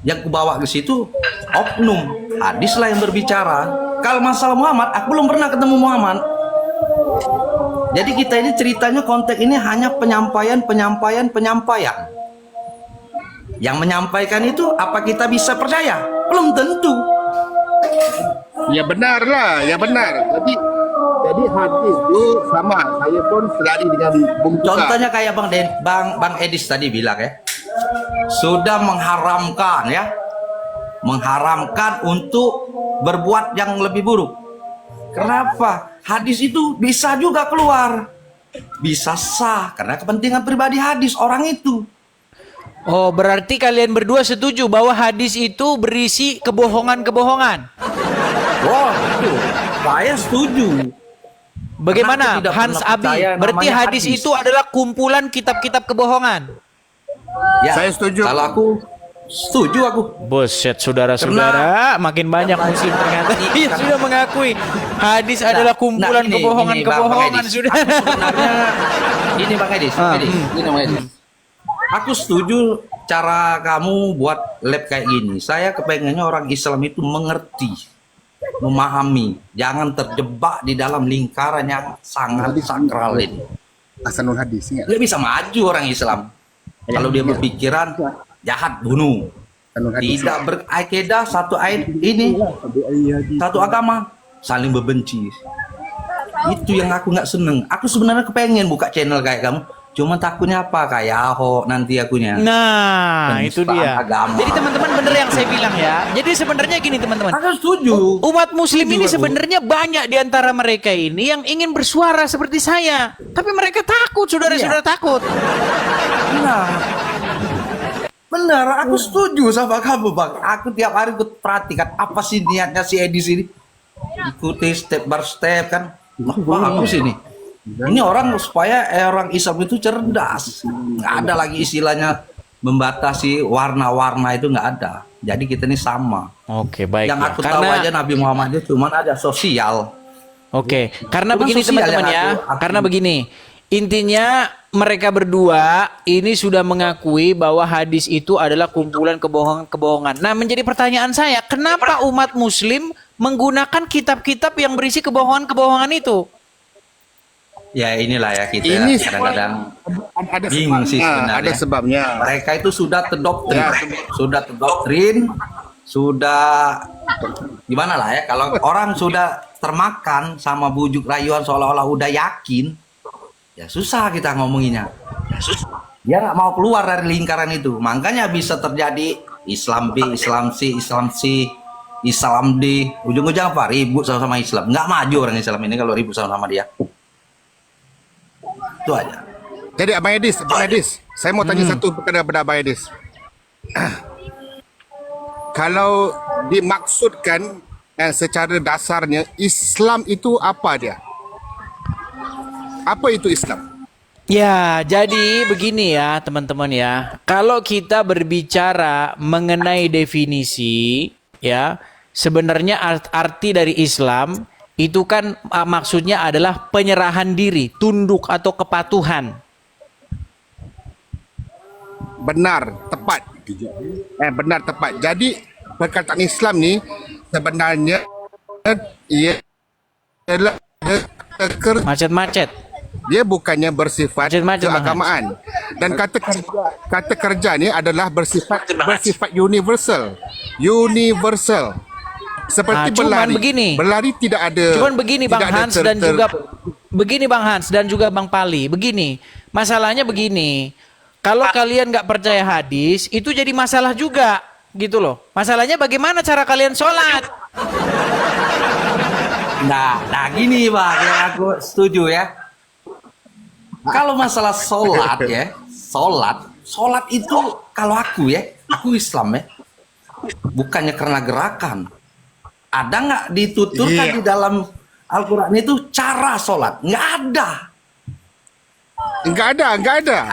Yang kubawa ke situ oknum, hadis lah yang berbicara. Kalau masalah Muhammad, aku belum pernah ketemu Muhammad. Jadi kita ini ceritanya konteks ini hanya penyampaian. Yang menyampaikan itu apa kita bisa percaya? Belum tentu. Ya benar lah, ya benar. Jadi hadis itu sama. Saya pun selari dengan Bung Tuka. Contohnya kayak Bang Edis tadi bilang ya, sudah mengharamkan ya, mengharamkan untuk berbuat yang lebih buruk. Kenapa? Hadis itu bisa juga keluar, bisa sah karena kepentingan pribadi hadis orang itu. Oh, berarti kalian berdua setuju bahwa hadis itu berisi kebohongan-kebohongan. Wah, itu saya setuju. Bagaimana Karena aku tidak Hans pernah Abi? percaya Berarti namanya hadis itu adalah kumpulan kitab-kitab kebohongan. Ya, Saya setuju. Kalau aku setuju aku. Buset, saudara-saudara, makin banyak muslim ternyata yang sudah mengakui hadis adalah kumpulan ini, kebohongan-kebohongan Bang Edis. sudah. Aku sebenarnya ini Bang Edis, ini Bang Edis. Aku setuju cara kamu buat lab kayak gini. Saya kepengennya orang Islam itu mengerti, memahami, jangan terjebak di dalam lingkaran yang sangat sakral ini. Hasanul hadis ingat. Dia bisa maju orang Islam kalau dia berpikiran jahat bunuh, Hasanul hadis. tidak berakidah satu ayat ini, satu agama saling membenci. Itu yang aku nggak seneng. Aku sebenarnya kepengen buka channel kayak kamu, cuma takutnya apa kayak Ahok nanti akunya. Nah, itu Penistaan dia. agama. Jadi teman-teman bener yang saya bilang ya. Jadi sebenarnya gini teman-teman. Aku setuju. Umat muslim ini Setuju, aku. sebenarnya banyak di antara mereka ini yang ingin bersuara seperti saya. Tapi mereka takut, saudara-saudara takut. Benar. Benar, aku setuju sama kamu Bang. Aku tiap hari ikut perhatikan apa sih niatnya si Edis ini. Ikuti step by step kan. Wah, bagus ini. Ini orang supaya orang Islam itu cerdas. Nggak ada lagi istilahnya membatasi warna-warna itu nggak ada. Jadi kita ini sama. Oke, baik. Yang ya. aku tahu aja Nabi Muhammad itu cuma ada sosial. Oke, karena Cuma begini sosial teman-teman yang ya. aku- Karena begini. Intinya mereka berdua ini sudah mengakui bahwa hadis itu adalah kumpulan kebohongan-kebohongan. Nah, menjadi pertanyaan saya, kenapa umat muslim menggunakan kitab-kitab yang berisi kebohongan-kebohongan itu? Ya inilah ya kita Ini kadang-kadang ada bingung sih sebabnya, sebenarnya. ada sebabnya. Mereka itu sudah terdoktrin, Ya. sudah gimana lah ya, kalau orang sudah termakan sama bujuk rayuan seolah-olah udah yakin, ya susah kita ngomonginnya. Dia nggak mau keluar dari lingkaran itu, makanya bisa terjadi Islam B, Islam C, Islam C, Islam D, ujung-ujung apa? Ribut sama Islam. Nggak maju orang Islam ini kalau ribut sama dia. Itu aja. Jadi Abang Edis, saya mau tanya satu perkara kepada Abang Edis. Kalau dimaksudkan secara dasarnya Islam itu apa dia? Apa itu Islam? Ya, jadi begini ya teman-teman ya. Kalau kita berbicara mengenai definisi ya, sebenarnya arti dari Islam itu kan maksudnya adalah penyerahan diri, tunduk atau kepatuhan. Benar, tepat. Benar, tepat. Jadi perkataan Islam ni sebenarnya ia adalah Macet-macet. dia bukannya bersifat Macet-macet, Bang keagamaan. Dan kata kerja ni adalah bersifat universal. Universal. Seperti cuman berlari. begini. Berlari tidak ada. Cuman begini Bang tidak ada Hans dan juga begini Bang Hans dan juga Bang Pali. Begini, masalahnya begini. Kalau kalian nggak percaya hadis, itu jadi masalah juga, gitu loh. Masalahnya bagaimana cara kalian sholat? Nah gini Bang, yang aku setuju ya. Kalau masalah sholat ya, sholat itu kalau aku Islam ya, bukannya karena gerakan. Ada nggak dituturkan di dalam Al-Quran itu cara sholat? Nggak ada. Enggak ada.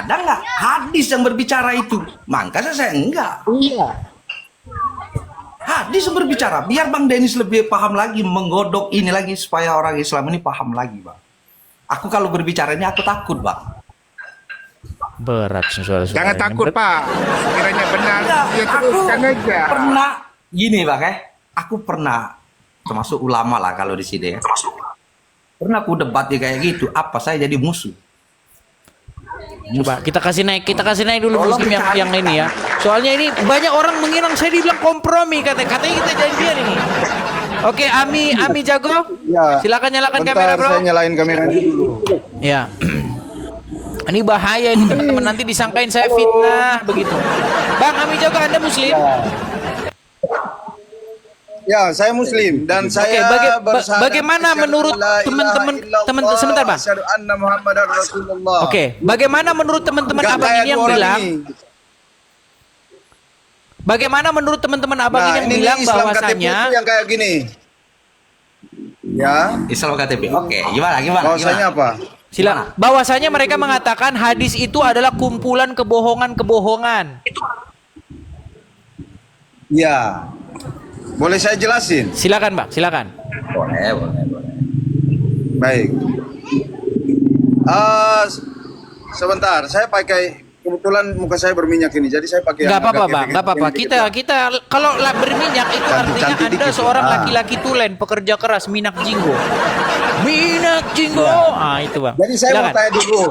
Ada nggak hadis yang berbicara itu? Makanya saya enggak. Iya. Hadis yang berbicara. Biar Bang Dennis lebih paham lagi, menggodok ini lagi supaya orang Islam ini paham lagi, Bang. Aku kalau berbicara ini aku takut, Bang. Berat saudara-saudara. Jangan takut, Pak. Sekiranya benar Ya Aku teruskan aja. pernah gini bang aku pernah termasuk ulama lah kalau di sini ya. Pernah aku debat ya kayak gitu. Apa saya jadi musuh? Coba kita kasih naik dulu Tolong Muslim dicari. yang ini ya. Soalnya ini banyak orang mengira saya dibilang kompromi katanya kita janjian ini. Oke, Ami jago. Ya. Silakan nyalakan Bentar, kamera, Bro. saya nyalain kameranya dulu. Ya. Ini bahaya ini teman-teman, nanti disangkain saya fitnah begitu. Bang Ami jago, Anda Muslim? Ya, saya Muslim dan saya bersyahadat bagaimana asyhadu menurut an la ilaha teman-teman illallah sebentar, Bang. wa asyhadu anna Muhammadar Rasulullah. Oke, bagaimana menurut teman-teman Nggak abang kayak ini yang dua orang bilang? ini. Bagaimana menurut teman-teman abang ini Nah, yang ini bilang Islam KTP bahwasanya itu yang kayak gini. Ya, Islam KTP. Oke, gimana? bahwasanya apa? silakan. Bahwasanya mereka mengatakan hadis itu adalah kumpulan kebohongan-kebohongan. Ya. Boleh saya jelasin? Silakan, Bang. Silakan. Boleh. Baik. Sebentar, saya pakai kebetulan muka saya berminyak ini, jadi saya pakai. Nggak yang apa-apa, agak Bang. Nggak apa-apa. dikit ya. Kita kalau berminyak itu artinya Cantik-cantik Anda dikit. seorang Ah. laki-laki tulen, pekerja keras, minak jinggo. Minak jinggo. Ah, itu, Bang. Jadi saya mau Silakan. tanya dulu.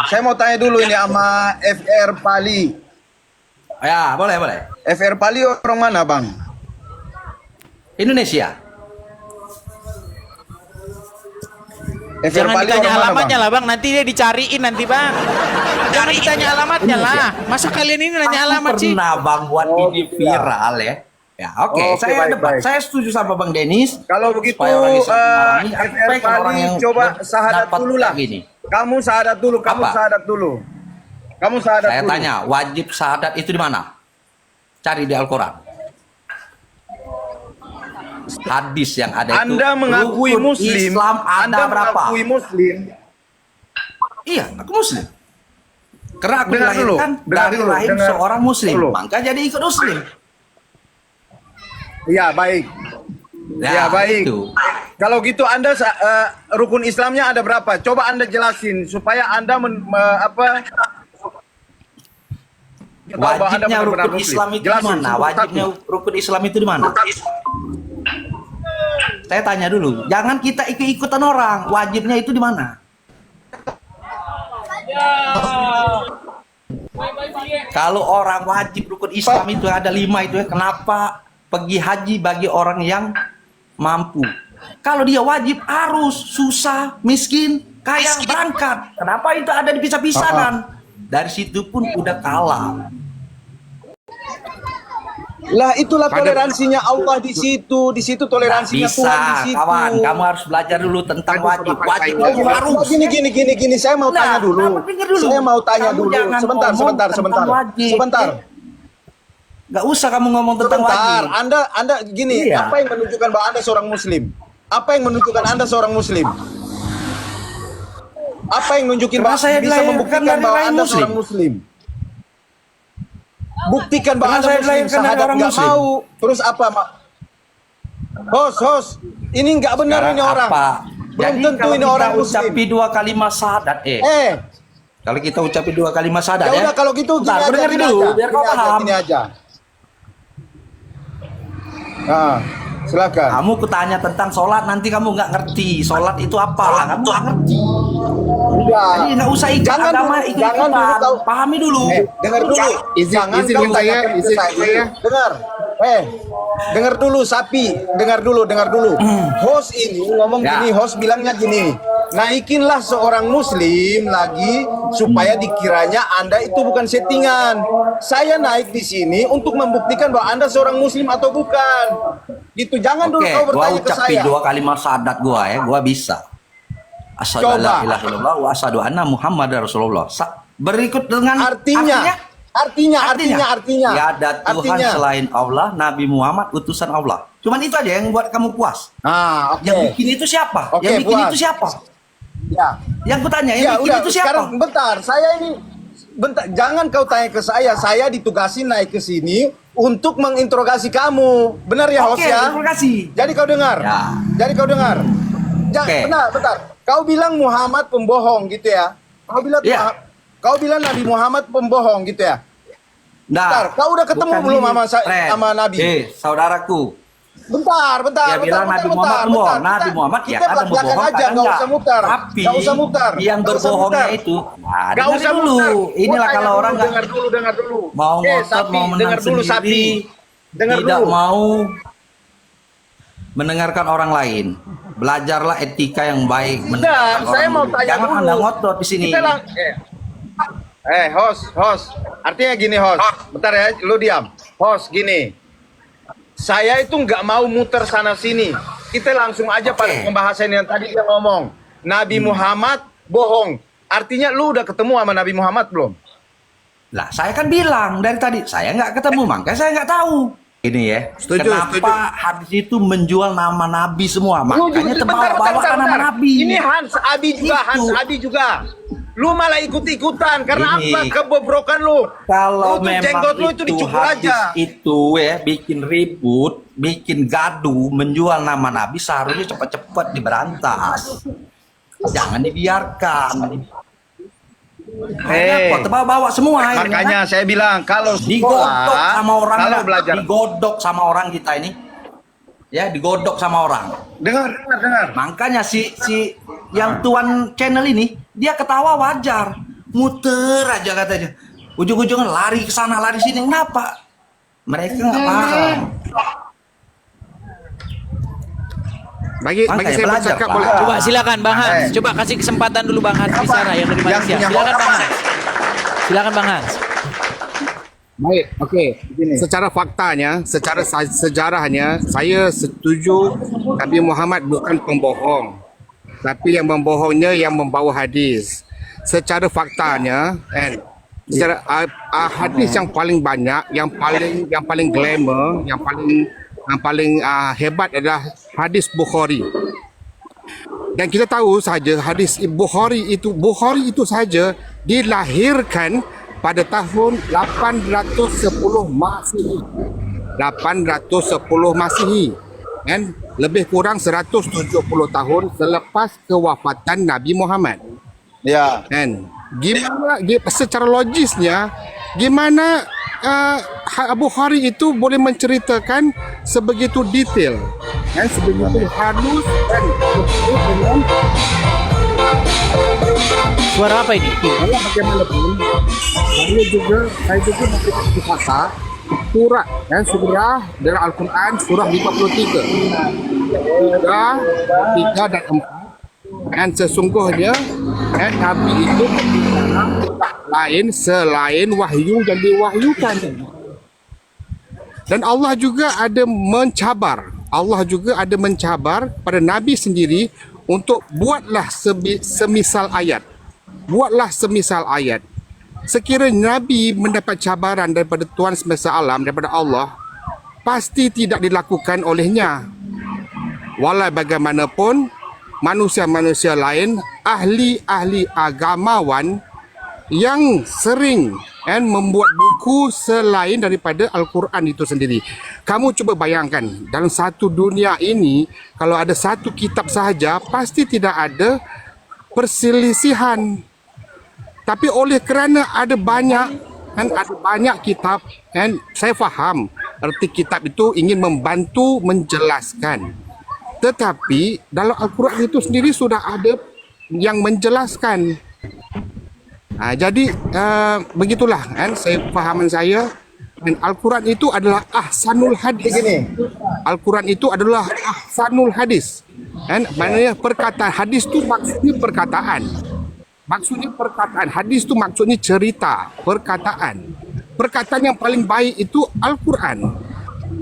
Saya mau tanya dulu ini sama FR Pali. Ya, boleh. FR Pali orang mana, Bang? Indonesia. FR Jangan Pali ditanya orang mana, alamatnya Bang? lah, Bang. Nanti dia dicariin nanti, Bang. Jangan ditanya alamatnya lah. Masa kalian ini nanya alamat Aku sih? pernah bang buat Oh, ini iya. viral ya. Ya, oke. Oke, Saya baik, debat. baik. Saya setuju sama Bang Denis. Kalau begitu, Supaya orang Islam memahami, aku FR pengen orang Pali yang coba sahadat dapat dulu lah. kayak gini. Kamu sahadat dulu, kamu Apa? sahadat dulu. Kamu sahadat Saya dulu. tanya, wajib syahadat itu di mana? Cari di Al-Quran. Hadis yang ada itu. Anda mengakui rukun Muslim. Islam ada Anda berapa? mengakui Muslim. Iya, aku Muslim. Karena aku Dengar dulu, dilahirkan dengar dari dulu, rahim dengar seorang Muslim, dulu. maka jadi ikut Muslim. Ya, baik. Ya, baik. Itu. Kalau gitu Anda rukun Islamnya ada berapa? Coba Anda jelasin supaya Anda tahu bahwa Anda Wajibnya benar-benar rukun Muslim. Islam itu di Jelasin mana? satu-satu. Wajibnya rukun Islam itu di mana? Saya tanya dulu. Jangan kita ikut-ikutan orang. Wajibnya itu di mana? Kalau orang wajib rukun Islam itu ada 5 itu ya. Kenapa pergi haji bagi orang yang mampu? Kalau dia wajib harus susah, miskin, kaya berangkat. Kenapa itu ada dipisah-pisah kan? Dari situ pun udah kalah. Lah itulah Pada- toleransinya Allah di situ Nggak toleransinya bisa, Tuhan di situ. kawan. Kamu harus belajar dulu tentang Aduh, wajib. Bapak Wajib saya itu harus. Gini, saya mau Nah, tanya dulu. kenapa dengar dulu? Saya mau tanya Kamu dulu. jangan Sebentar, ngomong tentang wajib. Sebentar. Nggak usah kamu ngomong tentang Sebentar. wajib. Anda gini, Iya. apa yang menunjukkan bahwa Anda seorang muslim? Apa yang menunjukkan Anda seorang muslim? Apa yang nunjukin Karena bahwa saya bisa dilahirkan membuktikan dari bahwa rahim Anda muslim. seorang muslim? Buktikan bahwa Karena Anda saya muslim, dilahirkan dari sahadat orang nggak muslim. mau. Terus apa, Mak? Host, ini nggak benar Sekarang ini orang. apa? Belum Jadi tentu kalau ini kita orang muslim. ucapi 2 kalimat syahadat, kalau kita ucapi 2 kalimat syahadat Ya udah kalau gitu gini Bentar, aja, dengerin gini dulu, aja, biar kau gini aja, paham. gini aja. Nah, silakan. Kamu kutanya tentang sholat, nanti kamu nggak ngerti. Sholat itu apa? Kamu nggak ngerti. Udah. Jadi nggak usah ikut Jangan agama, dulu, ikut jangan dulu ikutan. tahu. Pahami dulu. Dengar dulu. Izin kau saya, tanyakan ke izin saya. Dengar. Dengar dulu sapi. Dengar dulu. Host ini ngomong Ya. gini, host bilangnya gini. Naikinlah seorang muslim lagi supaya dikiranya Anda itu bukan settingan. Saya naik di sini untuk membuktikan bahwa Anda seorang muslim atau bukan. Gitu. Jangan dulu Oke, kau gua bertanya ke ucapi saya. 2 kalimat syahadat gua ya, gua bisa. Asyhadu an la Coba. ilaha illallah wa asyhadu anna Muhammadar Rasulullah. Berikut dengan Artinya. ya ada Tuhan selain Allah, Nabi Muhammad utusan Allah. Cuman itu aja yang buat kamu puas. Ah, oke. Yang bikin itu siapa? Oke, yang bikin puas. itu siapa? Ya. Yang kutanya, yang Ya bikin udah, itu siapa? sekarang bentar. Jangan kau tanya ke saya. Saya ditugasin naik ke sini untuk menginterogasi kamu. Benar ya, host Oke, ya? terima kasih. Jadi kau dengar. Ya. Jadi kau dengar. Oke. Bentar. Kau bilang Muhammad pembohong gitu ya? Kau bilang Ya. Kau bilang Nabi Muhammad pembohong gitu ya? Bentar, kau udah ketemu bukan belum ini, sama friend. Nabi? Saudaraku. Bentar, Dia bilang Nabi Muhammad bohong. Nabi Muhammad ya kita kadang belak-belakan berbohong, aja, kadang nggak enggak. usah mutar. Tapi Nggak usah mutar. yang Nggak usah berbohongnya mutar. itu, nah, Nggak dengar usah dulu. mutar. Inilah Gua kalau tanya orang dulu, dengar dulu. mau ngotot, Sapi, mau menang dengar dulu, sendiri, Sapi. Dengar tidak dulu. mau mendengarkan orang lain. Belajarlah etika yang baik. Tidak, mendengarkan saya orang mau dulu. tanya Jangan dulu. Anda ngotot di sini. Kita host. Artinya gini, host. Bentar ya, lu diam. Host, gini. Saya itu nggak mau muter sana sini. Kita langsung aja pada pembahasan yang tadi dia ngomong. Nabi Muhammad bohong. Artinya lu udah ketemu sama Nabi Muhammad belum? Lah, saya kan bilang dari tadi, saya nggak ketemu, makanya saya nggak tahu. Ini ya, Setuju, kenapa setuju. hadis itu menjual nama Nabi semua? Lu Makanya juga- terbawa-bawa nama bentar. Nabi. Ini Hans Abi juga, Itu. Hans Abi juga. Lu malah ikut-ikutan karena Ini. apa kebobrokan lu? Kalau Lu tuh memang jenggot lu itu itu dicukur hadis aja. itu ya bikin ribut, bikin gaduh, menjual nama Nabi, seharusnya cepat-cepat diberantas. Jangan dibiarkan. Kok terbawa-bawa semua akhirnya, Makanya saya bilang kalau digodok sama orang, kalau nggak? belajar. Digodok sama orang kita ini, ya digodok sama orang. Dengar. Makanya si yang tuan channel ini dia ketawa wajar, muter aja katanya, ujung-ujungnya lari ke sana lari sini. Kenapa? Mereka nggak paham. Bagi Makanya saya belajar, bercakap Pak. boleh. Coba silakan Bang Hans. Coba kasih kesempatan dulu Bang Hans bicara yang dari Malaysia. punya Silakan host Bang apa? Hans. Silakan Bang Hans. Baik, okey. Secara faktanya, secara sejarahnya, saya setuju Nabi Muhammad bukan pembohong. Tapi yang membohongnya yang membawa hadis. Secara faktanya, secara hadis yang paling banyak, yang paling glamour, yang paling hebat adalah hadis Bukhari. Dan kita tahu saja hadis Bukhari itu saja dilahirkan pada tahun 810 Masehi. 810 Masehi. Kan lebih kurang 170 tahun selepas kewafatan Nabi Muhammad. Ya. Kan gimana secara logisnya gimana Bukhari itu boleh menceritakan sebegitu detail dan sebegitu halus dan dengan Suara apa ini? walau bagaimanapun saya juga memberikan kata surat dan surah dalam Al-Quran surah 53 surah 3 dan 4 dan sesungguhnya Nabi itu berbicara lain selain wahyu yang diwahyukan. Dan Allah juga ada mencabar pada Nabi sendiri untuk buatlah semisal ayat. Buatlah semisal ayat. Sekiranya Nabi mendapat cabaran daripada Tuhan semesta alam, daripada Allah, pasti tidak dilakukan olehnya. Walau bagaimanapun, manusia-manusia lain, ahli-ahli agamawan yang sering membuat buku selain daripada Al-Quran itu sendiri. Kamu cuba bayangkan, dalam satu dunia ini, kalau ada satu kitab sahaja, pasti tidak ada perselisihan. Tapi oleh kerana ada banyak kitab, saya faham arti kitab itu ingin membantu menjelaskan. Tetapi dalam Al-Quran itu sendiri sudah ada yang menjelaskan. Jadi begitulah fahaman saya. Dan Al-Quran itu adalah ahsanul hadis. Al-Quran itu adalah ahsanul hadis. Maknanya perkataan hadis itu maksudnya perkataan. Hadis itu maksudnya cerita, perkataan. Perkataan yang paling baik itu Al-Quran.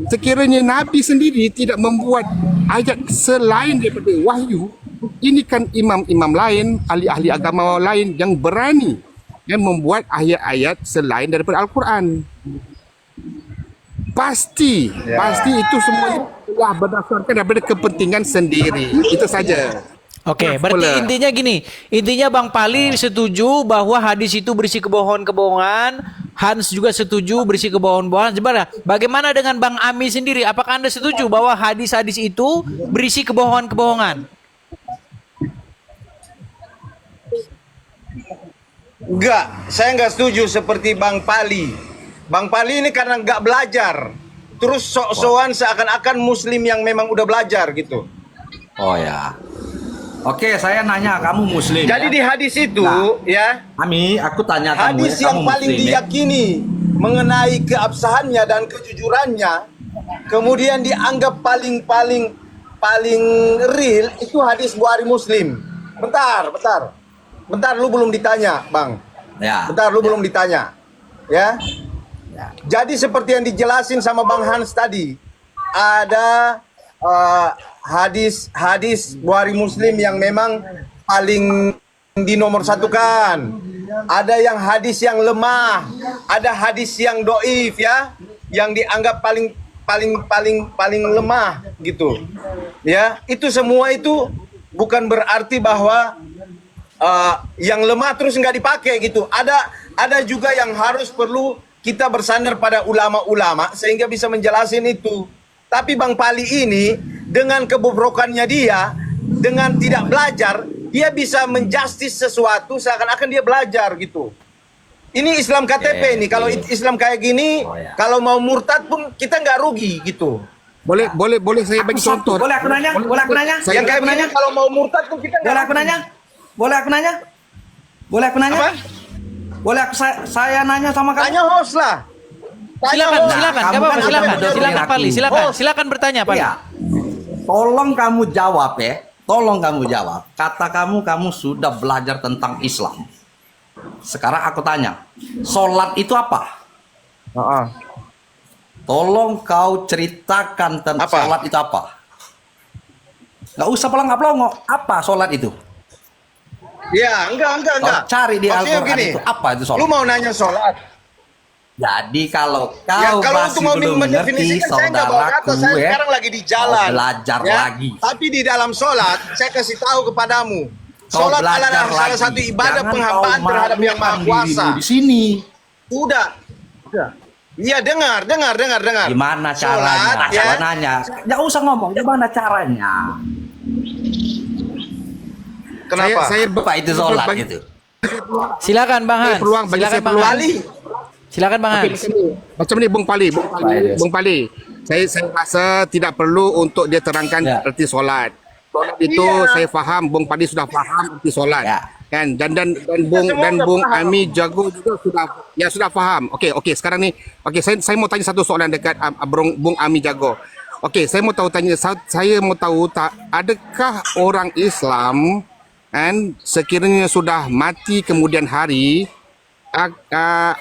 Sekiranya Nabi sendiri tidak membuat ayat selain daripada wahyu, ini kan imam-imam lain, ahli-ahli agama lain yang berani yang membuat ayat-ayat selain daripada Al-Quran. Pasti itu semuanya telah berdasarkan daripada kepentingan sendiri. Itu saja. Oke, berarti intinya gini. Intinya Bang Pali setuju bahwa hadis itu berisi kebohongan-kebohongan. Hans juga setuju berisi kebohongan-kebohongan. Bagaimana dengan Bang Ami sendiri? Apakah Anda setuju bahwa hadis-hadis itu berisi kebohongan-kebohongan? Enggak, saya enggak setuju seperti Bang Pali. Bang Pali ini karena nggak belajar, terus sok-sokan seakan-akan muslim yang memang udah belajar gitu. Oh ya. Oke, saya nanya, kamu muslim. Jadi ya? di hadis itu Nah, ya, Ami, aku tanya kamu, hadis ya, yang kamu paling muslim, ya? diyakini mengenai keabsahannya dan kejujurannya, kemudian dianggap paling real itu hadis Bukhari Muslim. Bentar, lu belum ditanya, Bang. Ya. Bentar, lu belum ditanya. Ya. Ya. Jadi seperti yang dijelasin sama Bang Hans tadi, ada hadis Bukhari Muslim yang memang paling dinomorsatukan. Ada yang hadis yang lemah, ada hadis yang doif ya, yang dianggap paling lemah gitu. Ya, itu semua itu bukan berarti bahwa yang lemah terus nggak dipakai gitu. Ada juga yang harus perlu kita bersandar pada ulama-ulama sehingga bisa menjelasin itu. Tapi Bang Pali ini dengan kebobrokannya dia, dengan tidak belajar, dia bisa menjustis sesuatu seakan-akan dia belajar gitu. Ini Islam KTP nih. Kalau Islam kayak gini, kalau mau murtad pun kita nggak rugi gitu. Boleh saya bagi contoh. Boleh aku nanya? Yang kayak gini kalau mau murtad pun kita nggak Boleh aku rugi. nanya? Boleh aku nanya? Apa? Boleh saya nanya sama kamu? Tanya host lah. Silakan, host. silakan, kamu nggak apa-apa, kan silakan, udah silakan mendengar Pali, aku. silakan, Oh. silakan bertanya Pali. Iya. Tolong kamu jawab ya. Tolong kamu jawab. Kata kamu sudah belajar tentang Islam. Sekarang aku tanya, sholat itu apa? Tolong kau ceritakan tentang Apa? sholat itu apa? Nggak usah pelongo-pelongo. Apa sholat itu? Ya, enggak. Kau cari di Maksudnya Al-Quran gini, itu. Apa itu sholat? lu mau nanya sholat? Jadi kalau kau Ya, kalau masih untuk mau belum mengerti, mendefinisikan saya nggak bawa kata, saudaraku saya ya, sekarang lagi di jalan. kau belajar ya. lagi. Tapi di dalam sholat, saya kasih tahu kepadamu, Kau sholat belajar adalah salah lagi. satu ibadah Jangan penghambaan kau terhadap yang maha malukan kuasa. dirimu di sini. Udah. Iya, dengar. Gimana Sholat, caranya? ya. Saya nanya. Nggak usah ngomong. Gimana caranya? Kenapa? Saya Apa itu sholat bagi- itu? Silakan Bang Hans. peluang, bagi Silakan saya Bang peluang. Hans. Bali. Silakan Bang Okey, Hans. macam ni Bung Pali. Saya rasa tidak perlu untuk dia terangkan Ya. erti solat. Solat itu Iya. saya faham, Bung Pali sudah faham erti solat. Ya. Kan dan semua dah Bung faham. Ami Jago juga sudah faham. Okey sekarang ni saya mau tanya satu soalan dekat Bung Ami Jago. Okey, saya mau tahu adakah orang Islam kan sekiranya sudah mati kemudian hari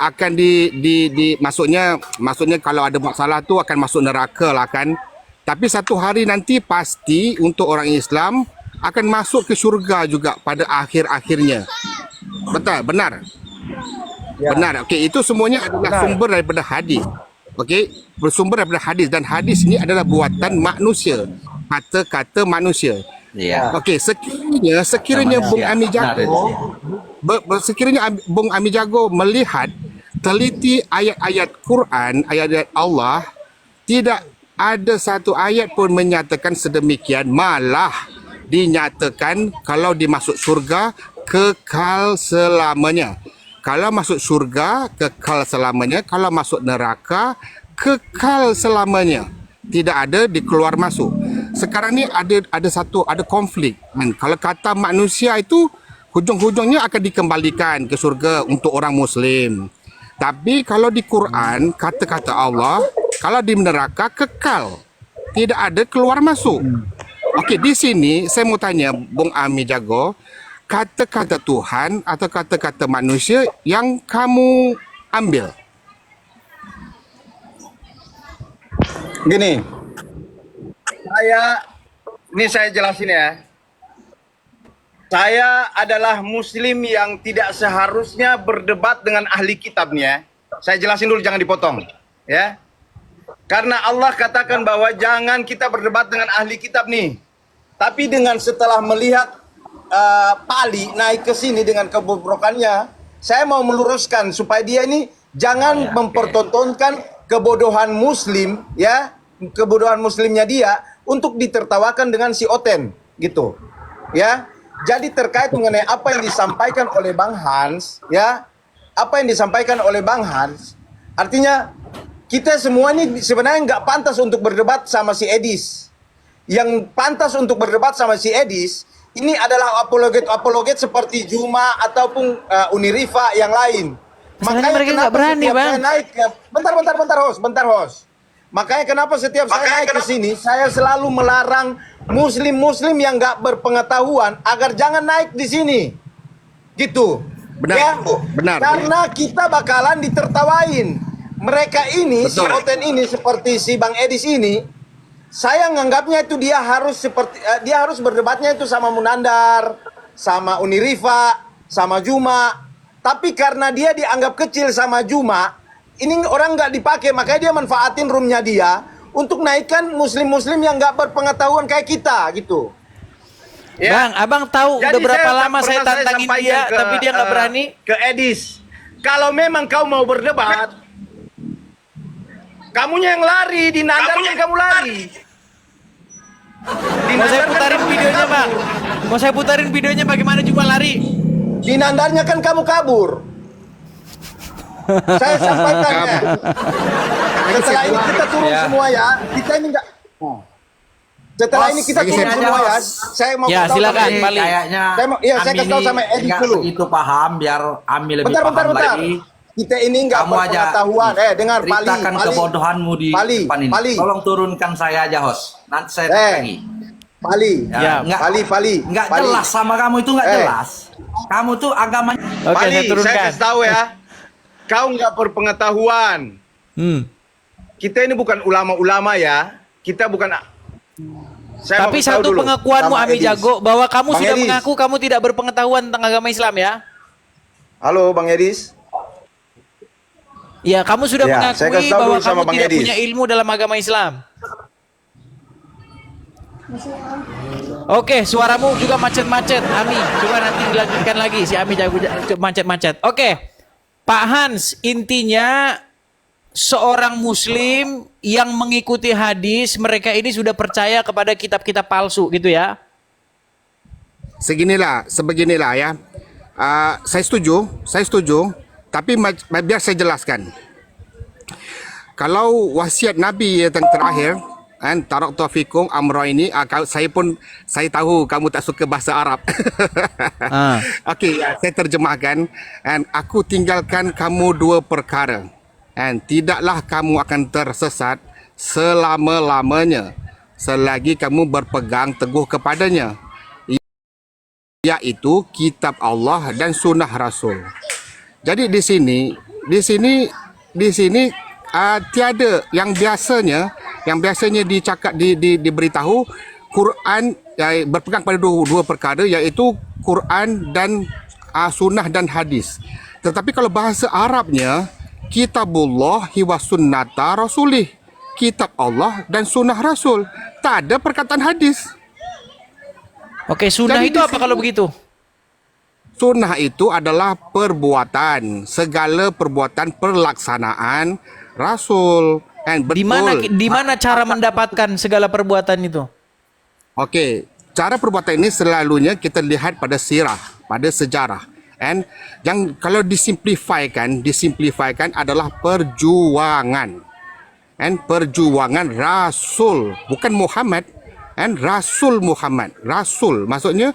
akan maksudnya kalau ada masalah tu akan masuk neraka lah kan. Tapi satu hari nanti pasti untuk orang Islam akan masuk ke syurga juga pada akhir-akhirnya. Betul, benar. Ya. Benar. Okey, itu semuanya adalah sumber daripada hadis. Okey, bersumber daripada hadis dan hadis ini adalah buatan manusia. Kata-kata manusia. Iya. Okey, sekiranya Bung Ami Jago sekiranya Bung Ami Jago melihat teliti ayat-ayat Quran, ayat-ayat Allah, tidak ada satu ayat pun menyatakan sedemikian, malah dinyatakan kalau dimasuk surga kekal selamanya. Kalau masuk surga kekal selamanya, kalau masuk neraka kekal selamanya. Tidak ada dikeluar masuk. Sekarang ni ada konflik. Kalau kata manusia itu hujung-hujungnya akan dikembalikan ke surga untuk orang Muslim. Tapi kalau di Quran, kata-kata Allah, kalau di neraka kekal. Tidak ada keluar masuk. Okey, di sini saya mau tanya Bung Ami Jago, kata-kata Tuhan atau kata-kata manusia yang kamu ambil? Gini, saya jelasin ya. Saya adalah muslim yang tidak seharusnya berdebat dengan ahli kitabnya. Saya jelasin dulu, jangan dipotong. Ya. Karena Allah katakan bahwa jangan kita berdebat dengan ahli kitab nih. Tapi dengan setelah melihat Pali naik ke sini dengan kebobrokannya, saya mau meluruskan supaya dia ini jangan mempertontonkan kebodohan muslim, ya, kebodohan muslimnya dia untuk ditertawakan dengan si Oten gitu. Ya. Jadi terkait mengenai apa yang disampaikan oleh Bang Hans, ya, apa yang disampaikan oleh Bang Hans, Artinya kita semua ini sebenarnya nggak pantas untuk berdebat sama si Edis. Yang pantas untuk berdebat sama si Edis ini adalah apologet seperti Juma ataupun Unirifa yang lain. Masalahnya mereka nggak berani, setiap Bang. saya naik bentar host. Makanya kenapa setiap saya naik ke sini, saya selalu melarang muslim yang nggak berpengetahuan agar jangan naik di sini. Gitu. Benar, Ya? benar. Karena kita bakalan ditertawain. Mereka ini, si Oten ini seperti si Bang Edis ini, saya nganggapnya itu dia harus berdebatnya itu sama Munandar, sama Unirifa, sama Juma. Tapi karena dia dianggap kecil sama Juma, ini orang nggak dipakai, makanya dia manfaatin roomnya dia untuk naikkan muslim-muslim yang nggak berpengetahuan kayak kita gitu. Ya. Bang, abang tahu Jadi udah berapa lama pernah saya tantangin sampaikan dia, tapi dia nggak berani. Ke Edis, kalau memang kau mau berdebat, kamunya yang lari, dinandarkan kamu lari. Mau saya putarin videonya, Bang. Mau saya putarin videonya bagaimana Juma lari. Dinandarnya kan kamu kabur. Saya sampaikan ya. Setelah ini kita turun semua ya. Kita ini enggak. Setelah ini kita turun begini semua aja, ya. Bos. Saya mau Ya, kasih tahu silakan, sama- Bali. Kayaknya saya kasih tahu sama Edi nggak dulu. begitu paham, biar Ami lebih Bentar. paham lagi. Kita ini enggak Kamu aja berpengetahuan. Dengar Pali. ceritakan kebodohanmu di Pali, depan ini. Pali. Tolong turunkan saya aja, host. Nanti saya lagi. Pali. Ya. Pali. Nggak jelas sama kamu itu nggak Eh. jelas. Kamu tuh agamanya Oke, Pali, saya turunkan. kasih tahu ya. Kau nggak berpengetahuan. Kita ini bukan ulama-ulama ya. Kita bukan. Saya Tapi mau tahu satu dulu pengakuanmu sama Ami Edis. Jago bahwa kamu Bang sudah Edis. mengaku kamu tidak berpengetahuan tentang agama Islam ya? Halo Bang Edis. Ya, kamu sudah Ya, saya mengakui kasih tahu bahwa dulu sama kamu Bang tidak Edis. punya ilmu dalam agama Islam. Oke, suaramu juga macet-macet, Ami. Coba nanti dilanjutkan lagi si Ami Jago macet-macet. Oke, Pak Hans, intinya seorang Muslim yang mengikuti hadis, mereka ini sudah percaya kepada kitab-kitab palsu, gitu ya? Sebeginilah ya. Saya setuju. Tapi biar saya jelaskan. Kalau wasiat Nabi yang terakhir, taraktu fikum amra ini, saya tahu kamu tak suka bahasa Arab. Okey, saya terjemahkan. Aku tinggalkan kamu dua perkara. Tidaklah kamu akan tersesat selama-lamanya selagi kamu berpegang teguh kepadanya, yaitu kitab Allah dan sunnah Rasul. Jadi di sini tiada yang biasanya diberitahu Quran berpegang pada dua perkara, iaitu Quran dan sunnah dan hadis. Tetapi kalau bahasa Arabnya kitabullah wa sunnata rasulih, kitab Allah dan sunnah Rasul, tak ada perkataan hadis. Oke, sunnah Jadi itu di apa sini- kalau begitu? Sunnah itu adalah perbuatan, segala perbuatan pelaksanaan Rasul. Betul. Di mana cara mendapatkan segala perbuatan itu? Okey, cara perbuatan ini selalunya kita lihat pada sirah, pada sejarah. Yang kalau disimplifikan adalah perjuangan. Perjuangan Rasul, bukan Muhammad. Rasul Muhammad. Rasul maksudnya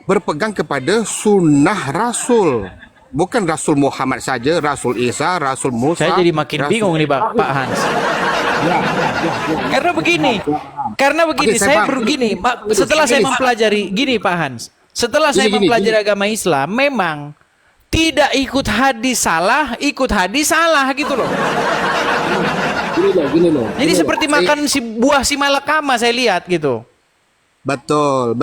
berpegang kepada sunnah Rasul, bukan Rasul Muhammad saja, Rasul Isa, Rasul Musa. Saya jadi makin bingung nih Pak Hans. Karena begini, Oke, saya saya paham. begini, setelah saya mempelajari, gini Pak Hans, setelah saya Gini. mempelajari agama Islam, memang tidak ikut hadis salah gitu loh. Gini loh. Jadi seperti makan buah si malakama saya lihat gitu. Betul.